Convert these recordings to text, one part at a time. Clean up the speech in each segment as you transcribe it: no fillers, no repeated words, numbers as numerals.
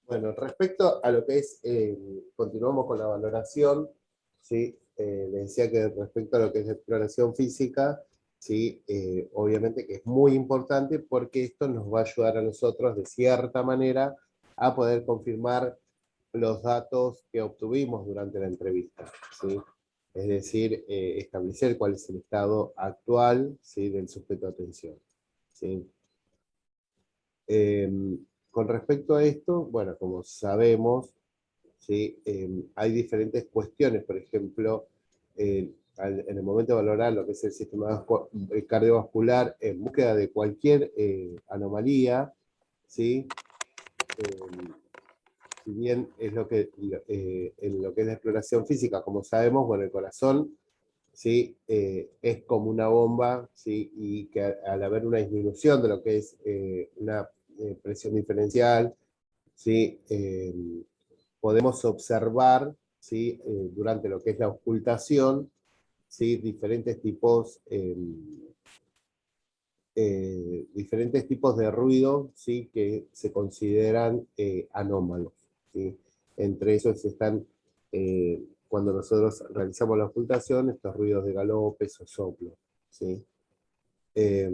Bueno, respecto a lo que es, continuamos con la valoración, ¿sí? Les decía que respecto a lo que es la exploración física, ¿sí? Obviamente que es muy importante porque esto nos va a ayudar a nosotros de cierta manera a poder confirmar los datos que obtuvimos durante la entrevista, ¿sí? Es decir, establecer cuál es el estado actual, ¿sí? Del sujeto de atención, ¿sí? Eh, con respecto a esto, bueno, como sabemos, ¿sí? Hay diferentes cuestiones, por ejemplo, en el momento de valorar lo que es el sistema cardiovascular en búsqueda de cualquier anomalía, ¿sí? Eh, si bien es en lo que es la exploración física, como sabemos, bueno, el corazón, ¿sí? Es como una bomba, ¿sí? Y que al haber una disminución de lo que es una presión diferencial, ¿sí? Podemos observar, ¿sí? Durante lo que es la ocultación, ¿sí? Diferentes tipos de ruido, ¿sí? Que se consideran anómalos, ¿sí? Entre esos están, cuando nosotros realizamos la ocultación, estos ruidos de galopes o soplo, ¿sí? Eh,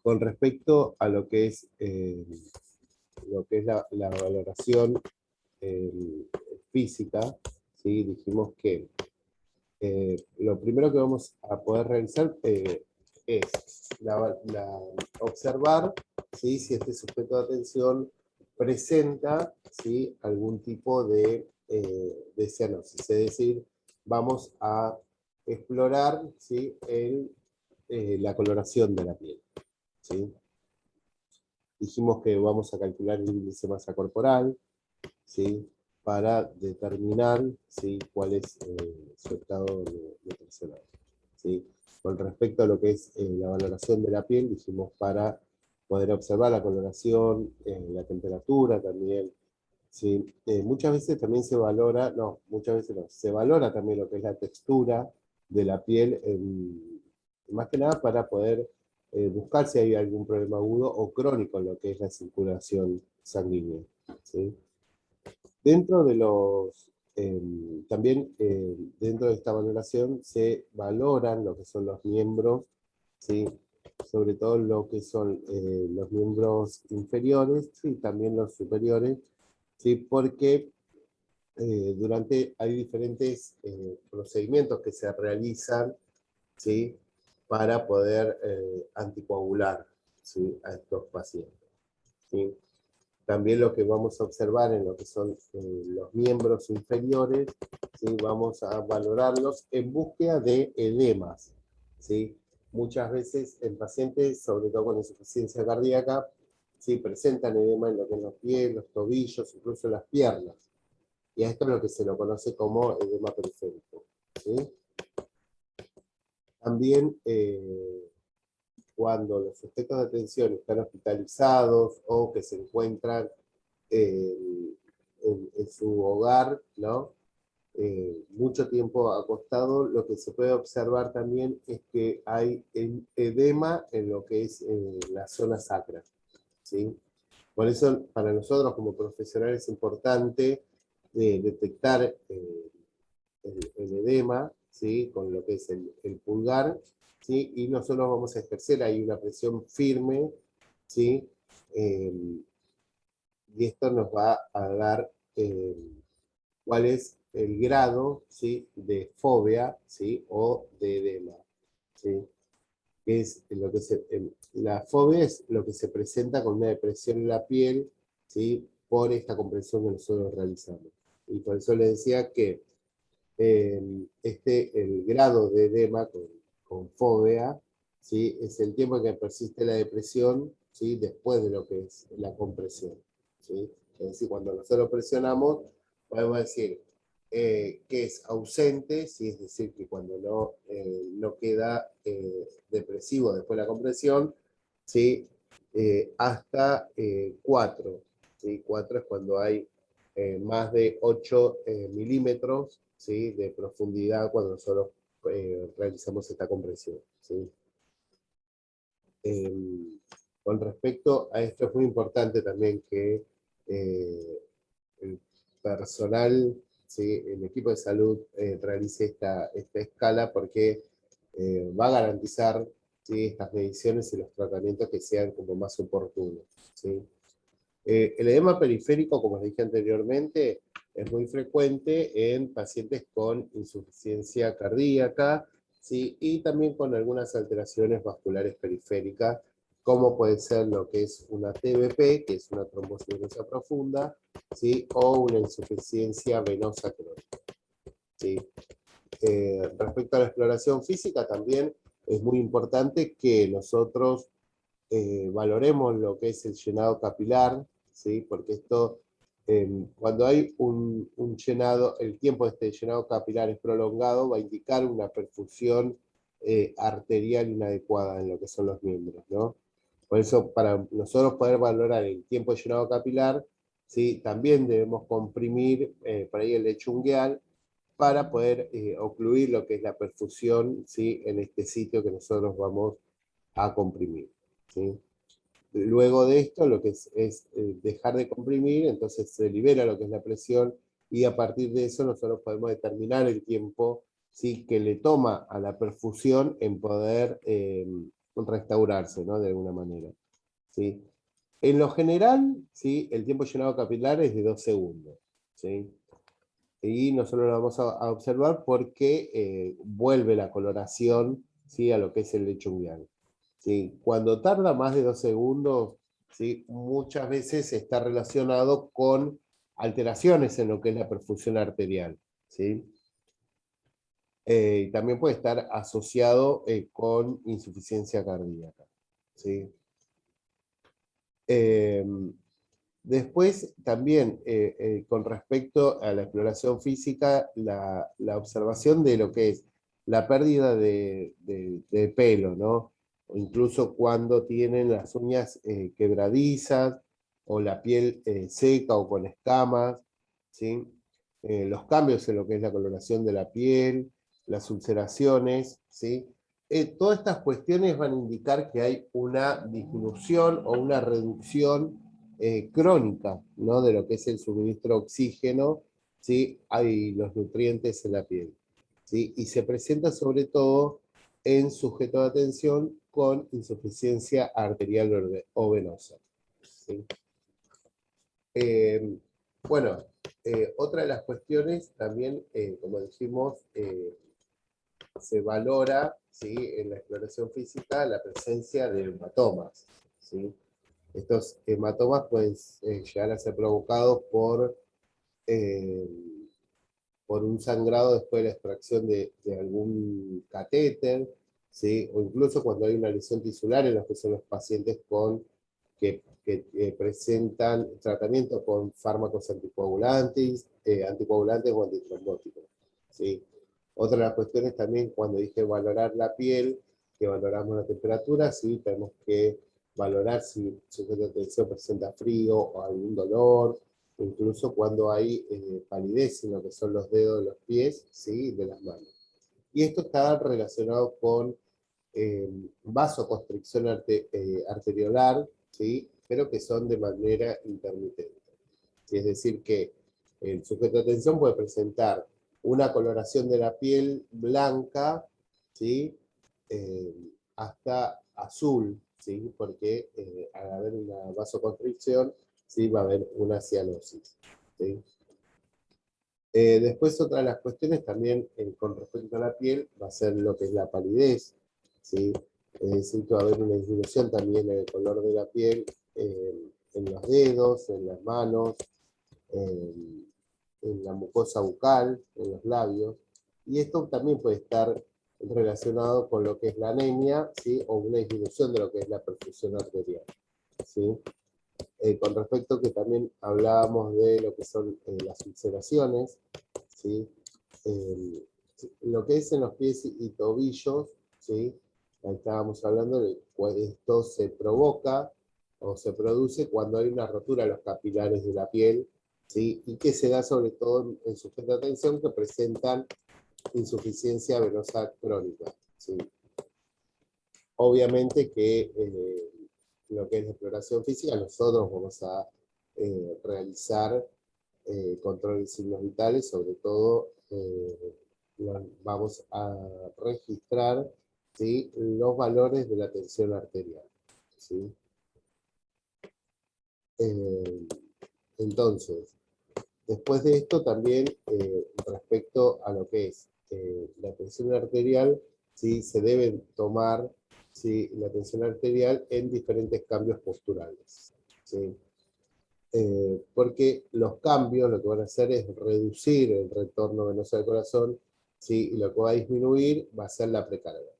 con respecto a lo que es la valoración eh, física, ¿sí? Dijimos que lo primero que vamos a poder realizar es observar, ¿sí? Si este sujeto de atención presenta, ¿sí? Algún tipo de cianosis. Es decir, vamos a explorar, ¿sí? La coloración de la piel, ¿sí? Dijimos que vamos a calcular el índice de masa corporal, ¿sí? Para determinar, ¿sí? Cuál es su estado nutricional, ¿sí? Con respecto a lo que es la valoración de la piel, dijimos para poder observar la coloración, la temperatura también, ¿sí? Muchas veces también se valora, no, muchas veces no, se valora también lo que es la textura de la piel, más que nada para poder buscar si hay algún problema agudo o crónico en lo que es la circulación sanguínea, ¿sí? Dentro de también dentro de esta valoración se valoran lo que son los miembros, ¿sí? Sobre todo lo que son los miembros inferiores y también los superiores, ¿sí? Porque hay diferentes procedimientos que se realizan, ¿sí? Para poder anticoagular, ¿sí? A estos pacientes, ¿sí? También lo que vamos a observar en lo que son los miembros inferiores, ¿sí? Vamos a valorarlos en búsqueda de edemas, ¿sí? Muchas veces en pacientes, sobre todo con insuficiencia cardíaca, ¿sí? Presentan edema en lo que es los pies, los tobillos, incluso las piernas. Y a esto es lo que se lo conoce como edema periférico, ¿sí? También cuando los sujetos de atención están hospitalizados o que se encuentran en su hogar, ¿no? Mucho tiempo acostado, lo que se puede observar también es que hay edema en lo que es la zona sacra, ¿sí? Por eso para nosotros como profesionales es importante detectar el edema, ¿sí? Con lo que es el pulgar, ¿sí? Y nosotros vamos a ejercer ahí una presión firme, ¿sí? Eh, y esto nos va a dar cuál es el grado, ¿sí? De fobia, ¿sí? O de edema, ¿sí? Que es lo que la fobia es lo que se presenta con una depresión en la piel, ¿sí? Por esta compresión que nosotros realizamos. Y por eso le decía que el grado de edema con fobia, ¿sí? Es el tiempo en que persiste la depresión, ¿sí? Después de lo que es la compresión, ¿sí? Es decir, cuando nosotros presionamos, podemos decir que es ausente, ¿sí? Es decir, que cuando no queda depresivo después de la compresión, ¿sí? Hasta 4. ¿Sí? 4 es cuando hay más de 8 milímetros, ¿sí? De profundidad cuando nosotros realizamos esta compresión, ¿sí? Eh, con respecto a esto es muy importante también que el personal, ¿sí? El equipo de salud realice esta escala, porque va a garantizar, ¿sí? Estas mediciones y los tratamientos que sean como más oportunos, ¿sí? El edema periférico, como les dije anteriormente, es muy frecuente en pacientes con insuficiencia cardíaca, ¿sí? Y también con algunas alteraciones vasculares periféricas, como puede ser lo que es una TBP, que es una trombosis venosa profunda, ¿sí? O una insuficiencia venosa crónica, ¿sí? Respecto a la exploración física, también es muy importante que nosotros valoremos lo que es el llenado capilar, ¿sí? Porque esto, cuando hay un llenado, el tiempo de este llenado capilar es prolongado, va a indicar una perfusión arterial inadecuada en lo que son los miembros, ¿no? Por eso, para nosotros poder valorar el tiempo de llenado capilar, ¿sí? También debemos comprimir por ahí el lecho ungueal para poder ocluir lo que es la perfusión, ¿sí? En este sitio que nosotros vamos a comprimir, ¿sí? Luego de esto, lo que es dejar de comprimir, entonces se libera lo que es la presión, y a partir de eso nosotros podemos determinar el tiempo, ¿sí? Que le toma a la perfusión en poder restaurarse, ¿no? De alguna manera, ¿sí? En lo general, ¿sí? El tiempo llenado capilar es de 2 segundos, ¿sí? Y nosotros lo vamos a observar porque vuelve la coloración, ¿sí? A lo que es el lecho ungueal, ¿sí? Cuando tarda más de 2 segundos, ¿sí? Muchas veces está relacionado con alteraciones en lo que es la perfusión arterial, ¿sí? Y también puede estar asociado con insuficiencia cardíaca, ¿sí? Eh, Después, también, con respecto a la exploración física, la observación de lo que es la pérdida de pelo, ¿no? O incluso cuando tienen las uñas quebradizas, o la piel seca o con escamas, ¿sí? Los cambios en lo que es la coloración de la piel, las ulceraciones, ¿sí? Todas estas cuestiones van a indicar que hay una disminución o una reducción crónica, ¿no? De lo que es el suministro de oxígeno, ¿sí? Hay los nutrientes en la piel, ¿sí? Y se presenta sobre todo en sujetos de atención con insuficiencia arterial o venosa, ¿sí? Eh, bueno, otra de las cuestiones también, como dijimos, se valora, ¿sí? En la exploración física la presencia de hematomas, ¿sí? Estos hematomas pueden llegar a ser provocados eh, por un sangrado después de la extracción de algún catéter, ¿sí? O incluso cuando hay una lesión tisular en los que son los pacientes que presentan tratamiento con fármacos anticoagulantes o antitrombóticos, ¿sí? Otra de las cuestiones también, cuando dije valorar la piel, que valoramos la temperatura, ¿sí? Tenemos que valorar si el sujeto de tensión presenta frío o algún dolor, incluso cuando hay palidez en lo que son los dedos de los pies, ¿sí? De las manos. Y esto está relacionado con vasoconstricción arteriolar, ¿sí? Pero que son de manera intermitente. Es decir, que el sujeto de tensión puede presentar una coloración de la piel blanca, ¿sí? Eh, Hasta azul, ¿sí? Porque al haber una vasoconstricción, ¿sí? Va a haber una cianosis, ¿sí? Después, otra de las cuestiones también con respecto a la piel va a ser lo que es la palidez, ¿sí? Es decir, que va a haber una disminución también en el color de la piel, en los dedos, en las manos, en la mucosa bucal, en los labios, y esto también puede estar relacionado con lo que es la anemia, ¿sí? O una disminución de lo que es la perfusión arterial, ¿sí? Con respecto que también hablábamos de lo que son las ulceraciones, ¿sí? Eh, lo que es en los pies y tobillos, ¿sí? Ahí estábamos hablando de que esto se provoca o se produce cuando hay una rotura de los capilares de la piel, ¿sí? Y que se da sobre todo en sujetos de atención que presentan insuficiencia venosa crónica, ¿sí? Obviamente que lo que es la exploración física, nosotros vamos a realizar control de signos vitales, sobre todo vamos a registrar, ¿sí?, los valores de la tensión arterial, ¿sí? Entonces, después de esto también, respecto a lo que es la tensión arterial, ¿sí?, se deben tomar, ¿sí?, la tensión arterial en diferentes cambios posturales, ¿sí? Porque los cambios lo que van a hacer es reducir el retorno venoso del corazón, ¿sí?, y lo que va a disminuir va a ser la precarga.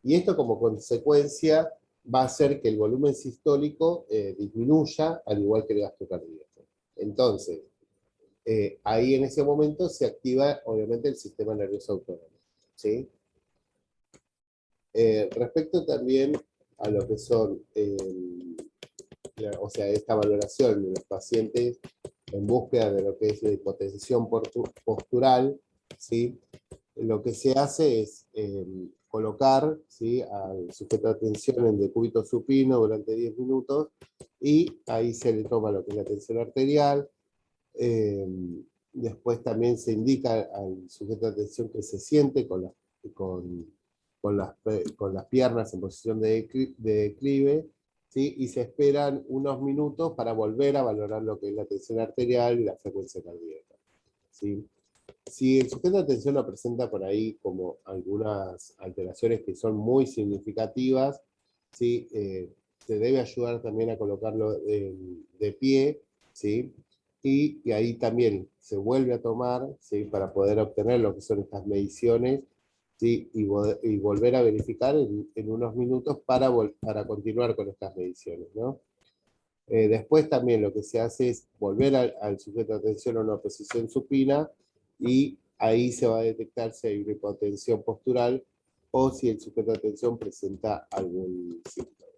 Y esto como consecuencia va a hacer que el volumen sistólico disminuya, al igual que el gasto cardíaco. Entonces, ahí en ese momento se activa obviamente el sistema nervioso autónomo, ¿sí? Respecto también a lo que son, o sea, esta valoración de los pacientes en búsqueda de lo que es la hipotensión postural, ¿sí?, lo que se hace es colocar, ¿sí?, al sujeto de atención en decúbito supino durante 10 minutos, y ahí se le toma lo que es la tensión arterial. Después también se indica al sujeto de atención que se siente con, con las piernas en posición de declive, ¿sí?, y se esperan unos minutos para volver a valorar lo que es la tensión arterial y la frecuencia cardíaca, ¿sí? Si el sujeto de atención lo presenta por ahí como algunas alteraciones que son muy significativas, ¿sí?, se debe ayudar también a colocarlo de pie, ¿sí?, y ahí también se vuelve a tomar, ¿sí?, para poder obtener lo que son estas mediciones, ¿sí?, y volver a verificar en unos minutos para continuar con estas mediciones, ¿no? Después también lo que se hace es volver al sujeto de atención a una posición supina, y ahí se va a detectar si hay una hipotensión postural o si el sujeto de atención presenta algún síntoma.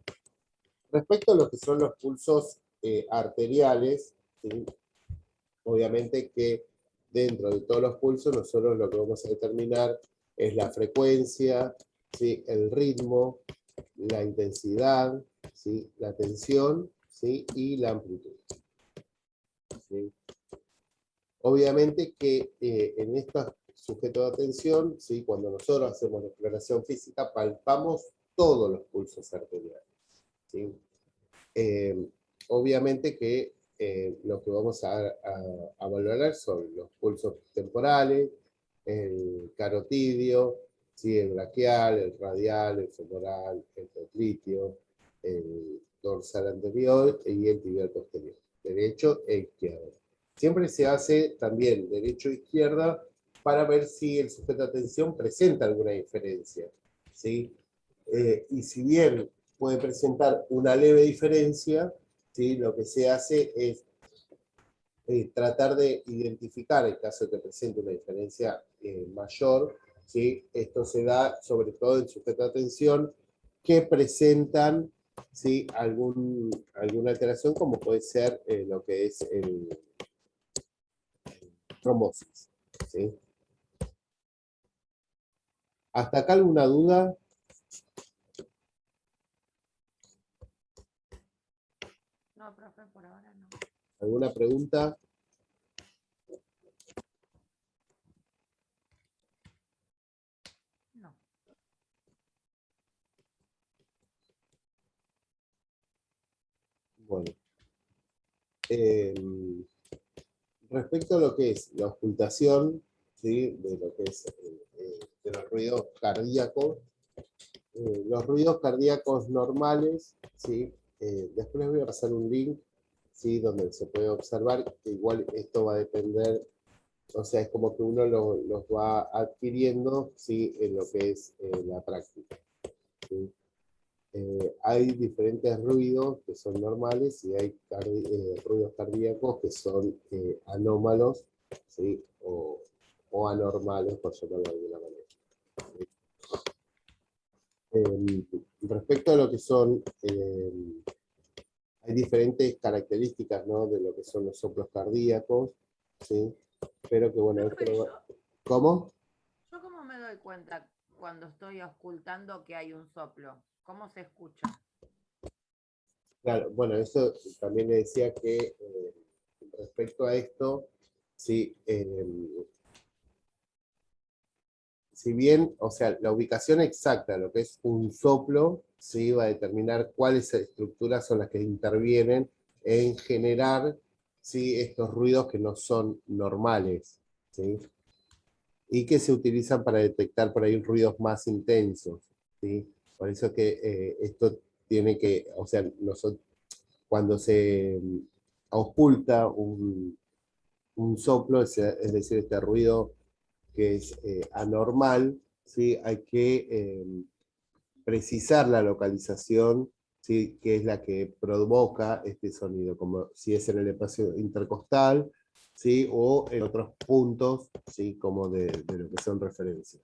Respecto a lo que son los pulsos arteriales, ¿sí?, obviamente que dentro de todos los pulsos nosotros lo que vamos a determinar es la frecuencia, ¿sí?, el ritmo, la intensidad, ¿sí?, la tensión, ¿sí?, y la amplitud, ¿sí? Obviamente que en estos sujetos de atención, ¿sí?, cuando nosotros hacemos la exploración física, palpamos todos los pulsos arteriales, ¿sí? Obviamente que lo que vamos a valorar son los pulsos temporales, el carotidio, ¿sí?, el braquial, el radial, el femoral, el popliteo, el dorsal anterior y el tibial posterior, derecho e izquierdo. Siempre se hace también derecho e izquierda para ver si el sujeto de atención presenta alguna diferencia, ¿sí? Y si bien puede presentar una leve diferencia, ¿sí?, lo que se hace es tratar de identificar el caso de que presente una diferencia mayor, ¿sí? Esto se da sobre todo en sujeto de atención que presentan, ¿sí?, alguna alteración, como puede ser lo que es el trombosis, ¿sí? ¿Hasta acá alguna duda? No, profe, por ahora no. ¿Alguna pregunta? No. Bueno. Respecto a lo que es la ocultación, ¿sí?, de lo que es de los ruidos cardíacos, los ruidos cardíacos normales, ¿sí? Después les voy a pasar un link, ¿sí?, donde se puede observar que igual esto va a depender, o sea, es como que uno los va adquiriendo, ¿sí?, en lo que es la práctica, ¿sí? Hay diferentes ruidos que son normales y hay ruidos cardíacos que son anómalos, ¿sí?, o anormales, por llamarlo de alguna manera. Respecto a lo que son, hay diferentes características, ¿no?, de lo que son los soplos cardíacos, ¿sí? Pero que bueno, Profe, ¿Cómo? ¿yo cómo me doy cuenta cuando estoy ocultando que hay un soplo? ¿Cómo se escucha? Claro, bueno, eso también le decía que respecto a esto, ¿sí? Si bien, o sea, la ubicación exacta de lo que es un soplo, ¿sí? Va a determinar cuáles estructuras son las que intervienen en generar, ¿sí? Estos ruidos que no son normales, ¿sí? Y que se utilizan para detectar por ahí ruidos más intensos, ¿sí? Por eso que esto tiene que, o sea, nosotros, cuando se oculta un soplo, es decir, este ruido que es anormal, ¿sí? Hay que precisar la localización, ¿sí? Que es la que provoca este sonido, como si es en el espacio intercostal, ¿sí? O en otros puntos, ¿sí? Como de lo que son referencias.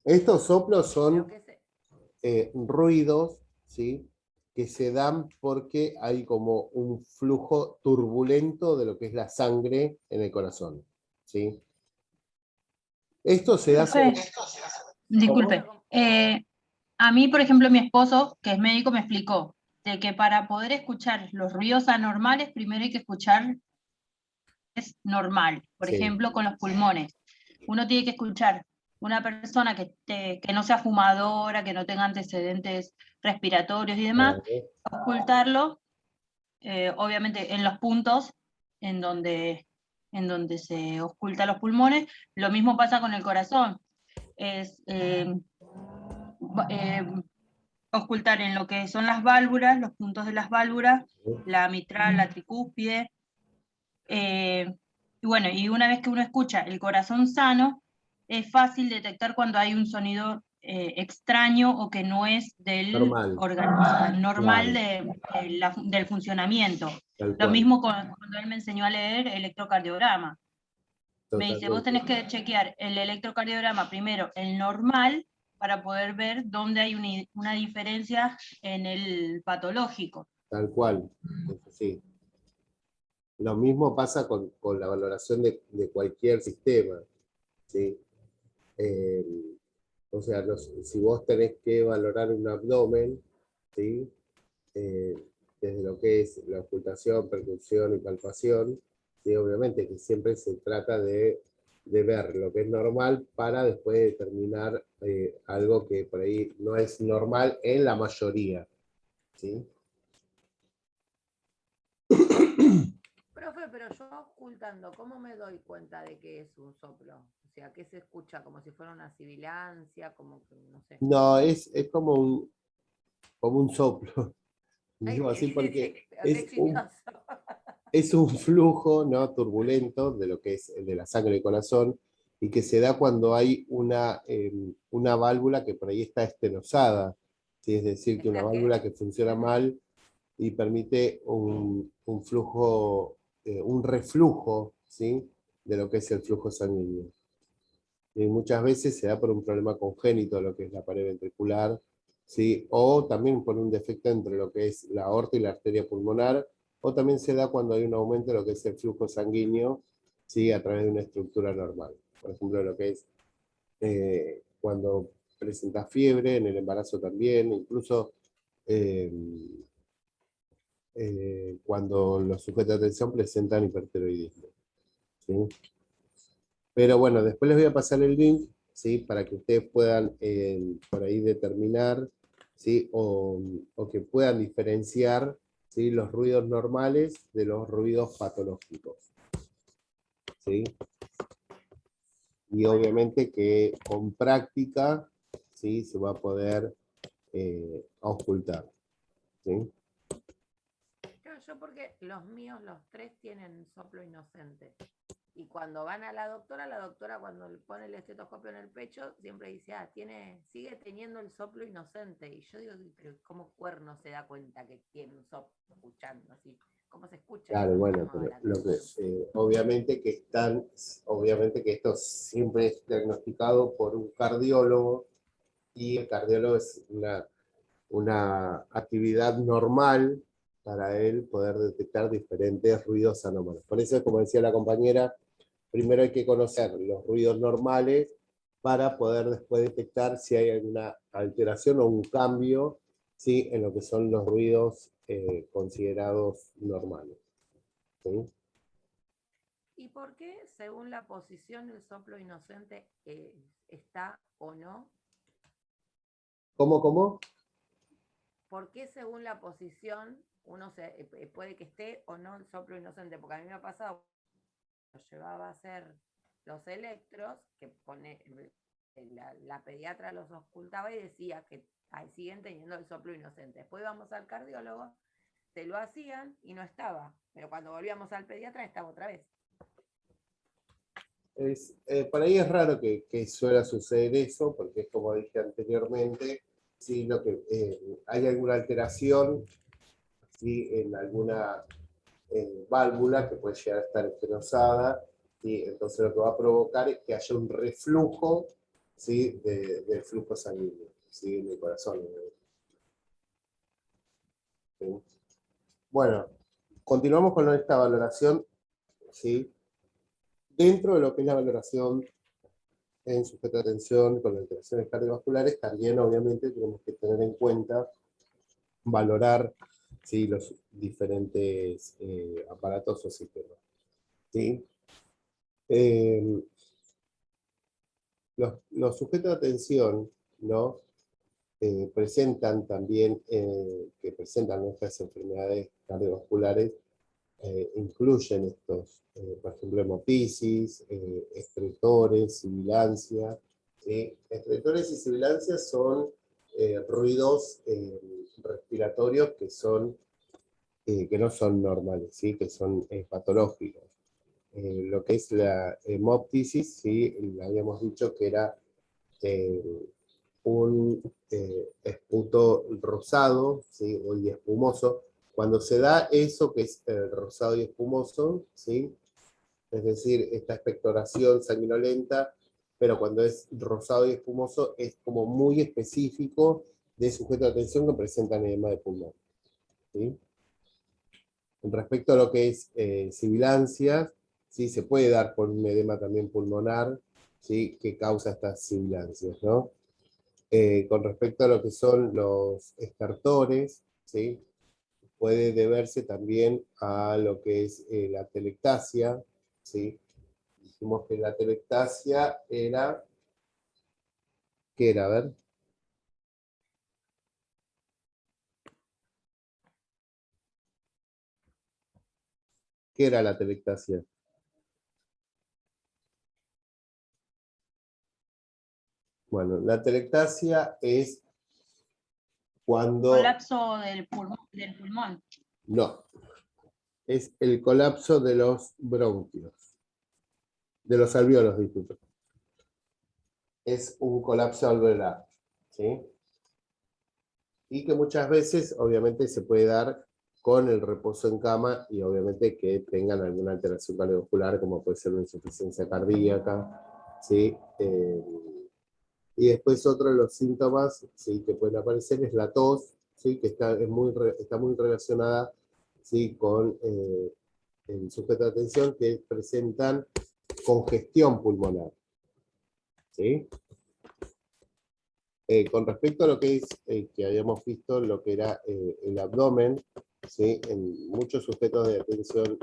Estos soplos Lo son que se, ruidos, ¿sí? Que se dan porque hay como un flujo turbulento de lo que es la sangre en el corazón, ¿sí? Esto se hace... Profe, disculpe. claro, A mí, por ejemplo, mi esposo, que es médico, me explicó de que para poder escuchar los ruidos anormales, primero hay que escuchar es normal. Por Sí, ejemplo, con los pulmones. Uno tiene que escuchar una persona que no sea fumadora, que no tenga antecedentes respiratorios y demás, ocultarlo, obviamente en los puntos en donde se ocultan los pulmones. Lo mismo pasa con el corazón. Es eh, ocultar en lo que son las válvulas, los puntos de las válvulas, la mitral, la tricúspide. Y bueno, y una vez que uno escucha el corazón sano, es fácil detectar cuando hay un sonido extraño o que no es del normal, organismo normal claro, del funcionamiento. tal Lo cual, mismo cuando él me enseñó a leer electrocardiograma. Me dice, vos totalmente, tenés que chequear el electrocardiograma primero, el normal, para poder ver dónde hay una diferencia en el patológico. tal cual, es así. Lo mismo pasa con la valoración de cualquier sistema, ¿sí? Eh, o sea, si vos tenés que valorar un abdomen, ¿sí? Eh, desde lo que es la ocultación, percusión y palpación, ¿sí? Obviamente que siempre se trata de ver lo que es normal para después determinar algo que por ahí no es normal en la mayoría, ¿sí? profe, pero yo ocultando, ¿cómo me doy cuenta de que es un soplo? O sea, ¿qué se escucha? Como si fuera una sibilancia, como que, no sé. No, es como un soplo, Ay, digo así porque pero qué chistoso. es un flujo, ¿no? Turbulento de lo que es de la sangre y corazón, y que se da cuando hay una válvula que por ahí está estenosada, ¿sí? Es decir, que una ¿Está qué? válvula que funciona mal y permite un flujo, un reflujo, ¿sí? De lo que es el flujo sanguíneo. Y muchas veces se da por un problema congénito de lo que es la pared ventricular, ¿sí? O también por un defecto entre lo que es la aorta y la arteria pulmonar, o también se da cuando hay un aumento de lo que es el flujo sanguíneo, ¿sí? A través de una estructura normal. Por ejemplo, lo que es cuando presenta fiebre, en el embarazo también, incluso eh, cuando los sujetos de atención presentan hipertiroidismo, ¿sí? Pero bueno, después les voy a pasar el link, ¿sí? Para que ustedes puedan por ahí determinar, ¿sí? O que puedan diferenciar, ¿sí? Los ruidos normales de los ruidos patológicos, ¿sí? Y Bueno, obviamente que con práctica, ¿sí? Se va a poder ocultar, ¿sí? claro, yo porque los míos, los tres, tienen soplo inocente. Y cuando van a la doctora cuando le pone el estetoscopio en el pecho, siempre dice, sigue teniendo el soplo inocente. Y yo digo, pero ¿cómo cuerno se da cuenta que tiene un soplo escuchando así? ¿Cómo se escucha? Claro, Eso me bueno, llamaba pero la lo que, atención. obviamente que esto siempre es diagnosticado por un cardiólogo, y el cardiólogo es una actividad normal para él poder detectar diferentes ruidos anómalos. Por eso, como decía la compañera, primero hay que conocer los ruidos normales para poder después detectar si hay alguna alteración o un cambio, ¿sí? En lo que son los ruidos considerados normales, ¿sí? ¿Y por qué, según la posición, el soplo inocente está o no? ¿Cómo? ¿Por qué, según la posición, uno puede que esté o no el soplo inocente? Porque a mí me ha pasado, lo llevaba a hacer los electros, que la pediatra los ocultaba y decía que siguen teniendo el soplo inocente. Después íbamos al cardiólogo, te lo hacían y no estaba. Pero cuando volvíamos al pediatra estaba otra vez. Por ahí es raro que suele suceder eso, porque es como dije anteriormente, ¿sí? Hay alguna alteración, ¿sí? En alguna válvula que puede llegar a estar estenosada, ¿sí? Entonces lo que va a provocar es que haya un reflujo, ¿sí? del flujo sanguíneo, ¿sí? En el corazón. ¿Sí? Bueno, continuamos con esta valoración, ¿sí? Dentro de lo que es la valoración en sujeto de atención con alteraciones cardiovasculares, también obviamente tenemos que tener en cuenta valorar, ¿sí? Los diferentes aparatos o sistemas. ¿Sí? Los sujetos de atención, ¿no? Presentan también, que presentan estas enfermedades cardiovasculares, incluyen estos, por ejemplo, hemoptisis, estretores, sibilancia. ¿Sí? Estretores y sibilancias son ruidos respiratorios que no son normales, ¿sí? Que son patológicos. Lo que es la hemoptisis, ¿sí? Habíamos dicho que era un esputo rosado, ¿sí? Y espumoso. Cuando se da eso que es rosado y espumoso, ¿sí? Es decir, esta expectoración sanguinolenta, pero cuando es rosado y espumoso es como muy específico de sujeto de atención que presentan edema de pulmón. ¿Sí? Respecto a lo que es sibilancias, ¿sí? Se puede dar por un edema también pulmonar, ¿sí? Que causa estas sibilancias, ¿no? Con respecto a lo que son los estertores, ¿sí? Puede deberse también a lo que es la telectasia, ¿sí? Dijimos que la telectasia era, ¿qué era? A ver. ¿Qué era la telectasia? Bueno, la telectasia es cuando... Colapso del pulmón. No, es el colapso de los bronquios, de los alvéolos, disculpe. Es un colapso alveolar, ¿sí? Y que muchas veces, obviamente, se puede dar con el reposo en cama y obviamente que tengan alguna alteración cardiovascular, como puede ser una insuficiencia cardíaca, ¿sí? Y después otro de los síntomas, ¿sí? Que pueden aparecer es la tos, ¿sí? Que está muy relacionada, ¿sí? Con el sujeto de atención, que presentan congestión pulmonar, ¿sí? Con respecto a lo que es, que habíamos visto, lo que era el abdomen, ¿sí? En muchos sujetos de atención,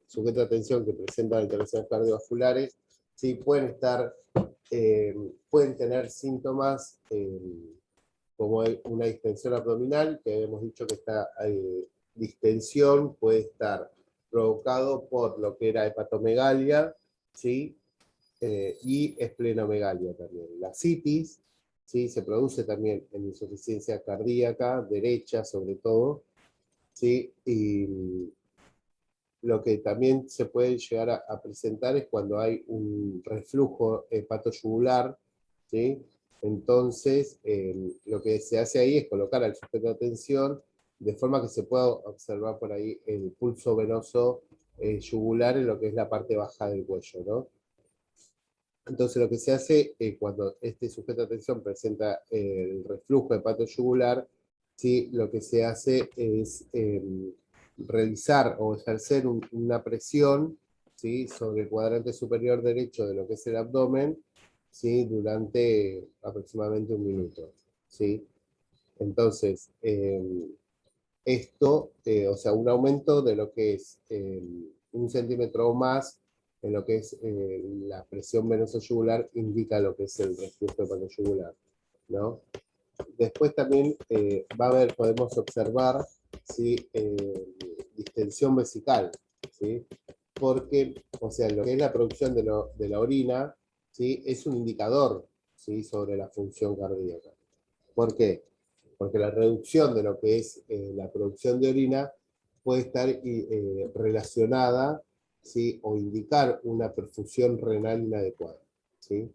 sujetos de atención que presentan alteraciones cardiovasculares, ¿sí? Pueden tener síntomas como una distensión abdominal, que habíamos dicho que esta distensión puede estar provocado por lo que era hepatomegalia, ¿sí? Y esplenomegalia también. La citis, ¿sí? Se produce también en insuficiencia cardíaca, derecha sobre todo, ¿sí? Y lo que también se puede llegar a presentar es cuando hay un reflujo hepatoyugular, ¿sí? Entonces, lo que se hace ahí es colocar al sujeto de atención de forma que se pueda observar por ahí el pulso venoso yugular en lo que es la parte baja del cuello, ¿no? Entonces lo que se hace cuando este sujeto de atención presenta el reflujo hepatoyugular, ¿sí? Lo que se hace es realizar o ejercer una presión, ¿sí? Sobre el cuadrante superior derecho de lo que es el abdomen, ¿sí? Durante aproximadamente 1 minuto, ¿sí? Entonces, esto, o sea, un aumento de lo que es 1 centímetro o más en lo que es la presión venosa yugular, indica lo que es el reflujo hepatoyugular, ¿no? Después también podemos observar, ¿sí? Distensión vesical, ¿sí? Porque, o sea, lo que es la producción de la orina, ¿sí? Es un indicador, ¿sí? Sobre la función cardíaca. ¿Por qué? Porque la reducción de lo que es la producción de orina puede estar relacionada, ¿sí? O indicar una perfusión renal inadecuada, ¿sí?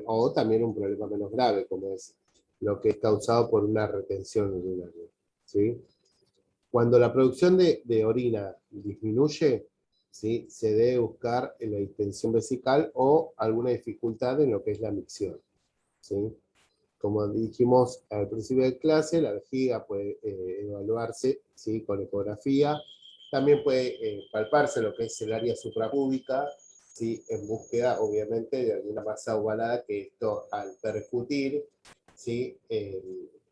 O también un problema menos grave, como es lo que es causado por una retención urinaria, ¿sí? Cuando la producción de orina disminuye, ¿sí? Se debe buscar en la distensión vesical o alguna dificultad en lo que es la micción, ¿sí? Como dijimos al principio de clase, la vejiga puede evaluarse, ¿sí? Con ecografía. También puede palparse lo que es el área suprapúbica, ¿sí? En búsqueda, obviamente, de alguna masa ovalada, que esto al percutir, ¿sí?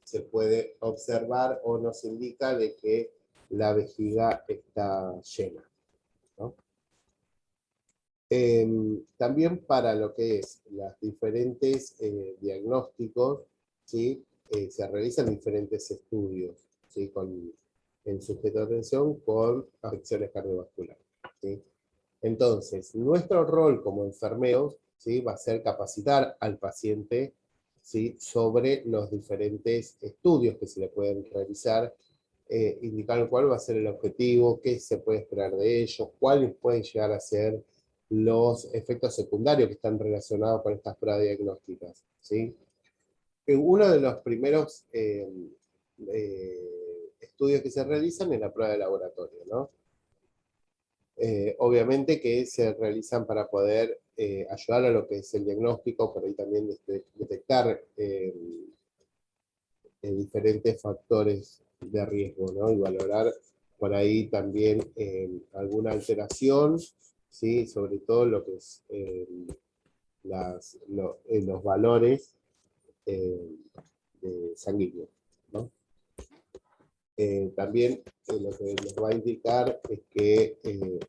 Se puede observar o nos indica de que la vejiga está llena, ¿no? También para lo que es los diferentes diagnósticos, ¿sí? Se realizan diferentes estudios, ¿sí? En sujeto de atención con afecciones cardiovasculares, ¿sí? Entonces, nuestro rol como enfermeros, ¿sí? Va a ser capacitar al paciente, ¿sí? Sobre los diferentes estudios que se le pueden realizar, indicar cuál va a ser el objetivo, qué se puede esperar de ellos, cuáles pueden llegar a ser los efectos secundarios que están relacionados con estas pruebas diagnósticas, ¿sí? Uno de los primeros estudios que se realizan es la prueba de laboratorio, ¿no? Obviamente que se realizan para poder ayudar a lo que es el diagnóstico, pero ahí también detectar diferentes factores de riesgo, ¿no? Y valorar por ahí también alguna alteración, ¿sí? Sobre todo lo que es los valores sanguíneos, ¿no? También lo que nos va a indicar es que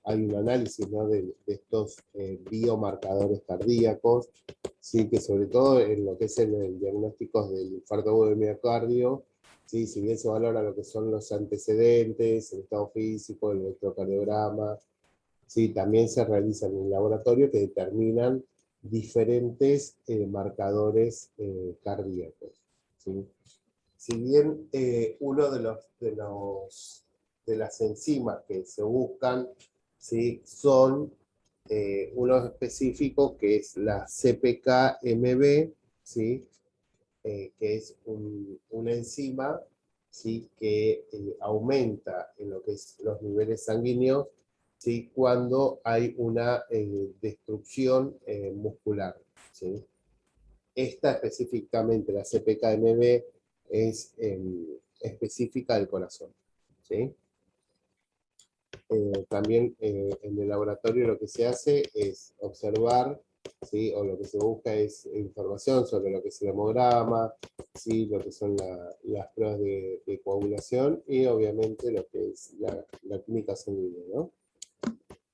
hay un análisis, ¿no? de estos biomarcadores cardíacos, ¿sí? Que sobre todo en lo que es el diagnóstico del infarto agudo del miocardio, ¿sí? Si bien se valora lo que son los antecedentes, el estado físico, el electrocardiograma, ¿sí? También se realizan en el laboratorio que determinan diferentes marcadores cardíacos, ¿sí? Si bien uno de las enzimas que se buscan, ¿sí? Son unos específicos, que es la CPK-MB, ¿sí? Que es una enzima, ¿sí? Que aumenta en lo que es los niveles sanguíneos, ¿sí? Cuando hay una destrucción muscular, ¿sí? Esta específicamente, la CPK-MB, es específica del corazón, ¿sí? También en el laboratorio lo que se hace es observar, ¿sí? O lo que se busca es información sobre lo que es el hemograma, ¿sí? Lo que son las pruebas de coagulación y obviamente lo que es la química sanguínea, ¿no?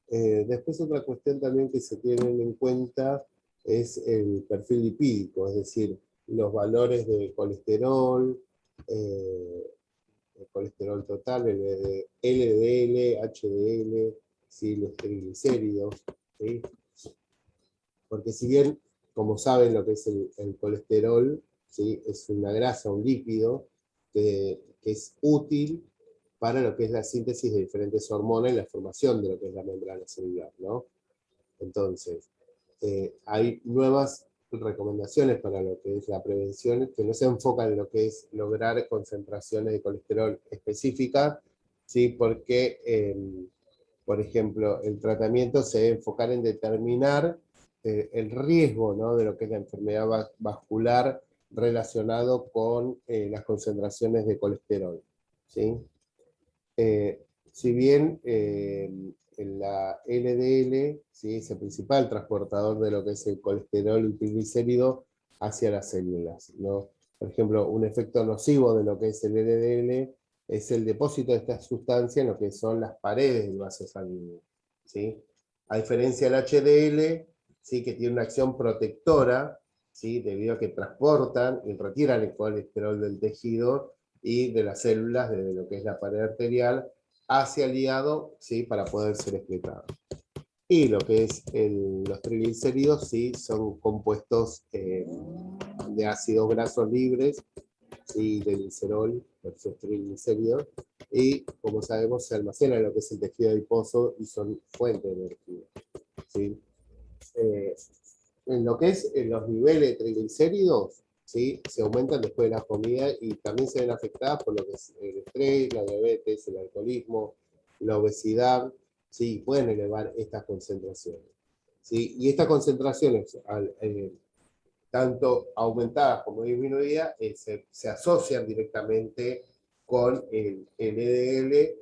Después otra cuestión también que se tienen en cuenta es el perfil lipídico, es decir, los valores de colesterol, el colesterol total, el LDL, HDL, ¿sí? Los triglicéridos, ¿sí? Porque si bien, como saben, lo que es el colesterol, ¿sí? Es una grasa, un lípido, que es útil para lo que es la síntesis de diferentes hormonas y la formación de lo que es la membrana celular, ¿no? Entonces, hay nuevas recomendaciones para lo que es la prevención, que no se enfocan en lo que es lograr concentraciones de colesterol específicas, ¿sí? Porque, por ejemplo, el tratamiento se debe enfocar en determinar el riesgo, ¿no? De lo que es la enfermedad vascular relacionado con las concentraciones de colesterol, ¿sí? Si bien la LDL, ¿sí? Es el principal transportador de lo que es el colesterol y triglicérido hacia las células, ¿no? Por ejemplo, un efecto nocivo de lo que es el LDL es el depósito de esta sustancia en lo que son las paredes del vaso sanguíneo, ¿sí? A diferencia del HDL, ¿sí? Que tiene una acción protectora, ¿sí? Debido a que transportan y retiran el colesterol del tejido y de las células, desde lo que es la pared arterial, hacia el hígado, ¿sí? Para poder ser excretado. Y lo que es los triglicéridos, sí, son compuestos de ácidos grasos libres, ¿sí? De glicerol, versus triglicéridos, y como sabemos se almacenan en lo que es el tejido adiposo y son fuente de energía, ¿sí? En lo que es en los niveles de triglicéridos, ¿sí? Se aumentan después de la comida y también se ven afectadas por lo que es el estrés, la diabetes, el alcoholismo, la obesidad, ¿sí? Pueden elevar estas concentraciones, ¿sí? Y estas concentraciones, tanto aumentadas como disminuidas, se asocian directamente con el LDL,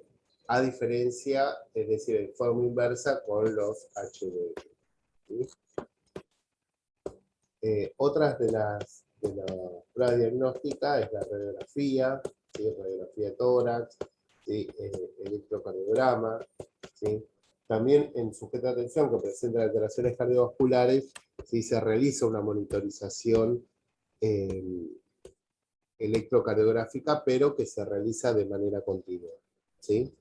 a diferencia, es decir, en forma inversa con los HDL, ¿sí? Otras de las pruebas diagnósticas es la radiografía, ¿sí? Radiografía de tórax, ¿sí? Electrocardiograma, ¿sí? También en sujeto de atención que presenta alteraciones cardiovasculares, ¿sí? Se realiza una monitorización electrocardiográfica, pero que se realiza de manera continua, ¿sí?